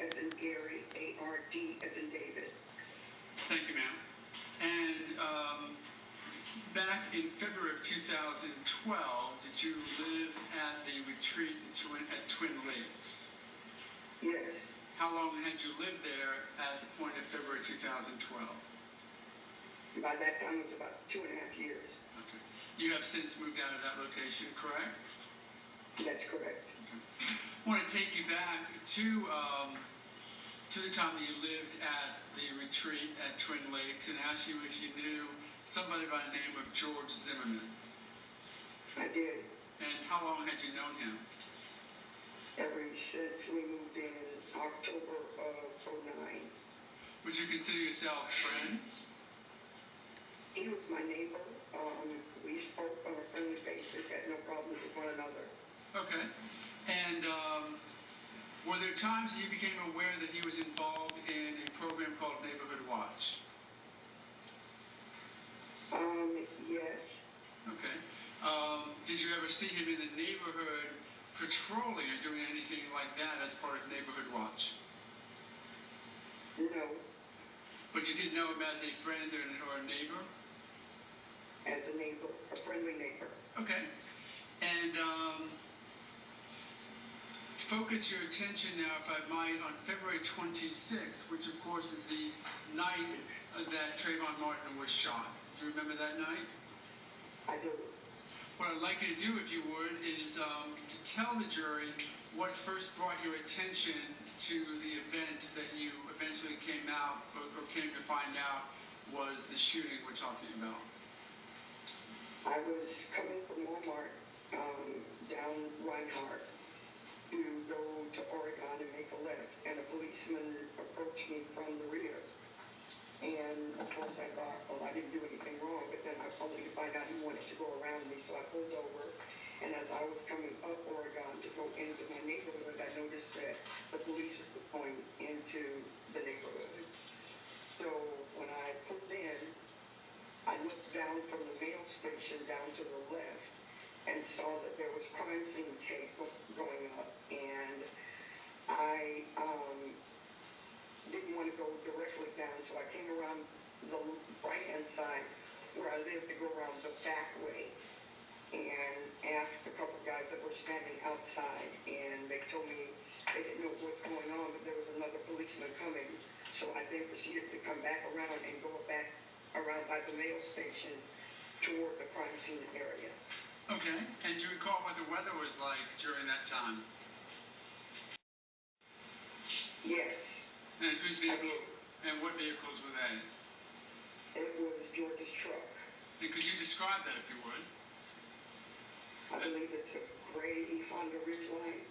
as in Gary, A-R-D as in David. Thank you, ma'am. And back in February of 2012, did you live at the retreat at Twin Lakes? Yes. How long had you lived there at the point of February 2012? By that time, it was about 2.5 years. Okay. You have since moved out of that location, correct? That's correct. Okay. I want to take you back to the time that you lived at the retreat at Twin Lakes and ask you if you knew somebody by the name of George Zimmerman. I did. And how long had you known him? Ever since we moved in October of '09. Would you consider yourselves friends? He was my neighbor. We spoke on a friendly basis, had no problems with one another. Okay. And were there times that you became aware that he was involved in a program called Neighborhood Watch? Yes. Okay. Did you ever see him in the neighborhood patrolling or doing anything like that as part of Neighborhood Watch? No. But you did know him as a friend or a neighbor? As a neighbor, a friendly neighbor. Okay. And focus your attention now, if I might, on February 26th, which of course is the night that Trayvon Martin was shot. Do you remember that night? I do. What I'd like you to do, if you would, is to tell the jury what first brought your attention to the event that you eventually came out or came to find out was the shooting we're talking about. I was coming from Walmart down Reinhardt to go to Oregon and make a left, and a policeman approached me from the rear. And of course I thought, well, I didn't do anything wrong, but then I only to find out he wanted to go around me, so I pulled over. And as I was coming up Oregon to go into my neighborhood, I noticed that the police were going into the neighborhood. So when I pulled in, I looked down from the mail station down to the left and saw that there was crime scene tape going up, and I didn't want to go directly down, so I came around the right-hand side where I lived to go around the back way and asked a couple guys that were standing outside, and they told me they didn't know what's going on, but there was another policeman coming, so I then proceeded to come back around and go back around by the mail station toward the crime scene area. Okay. And do you recall what the weather was like during that time? Yes. And whose vehicle? And what vehicles were they? It was George's truck. And could you describe that if you would? I believe it's a gray Honda Ridgeline.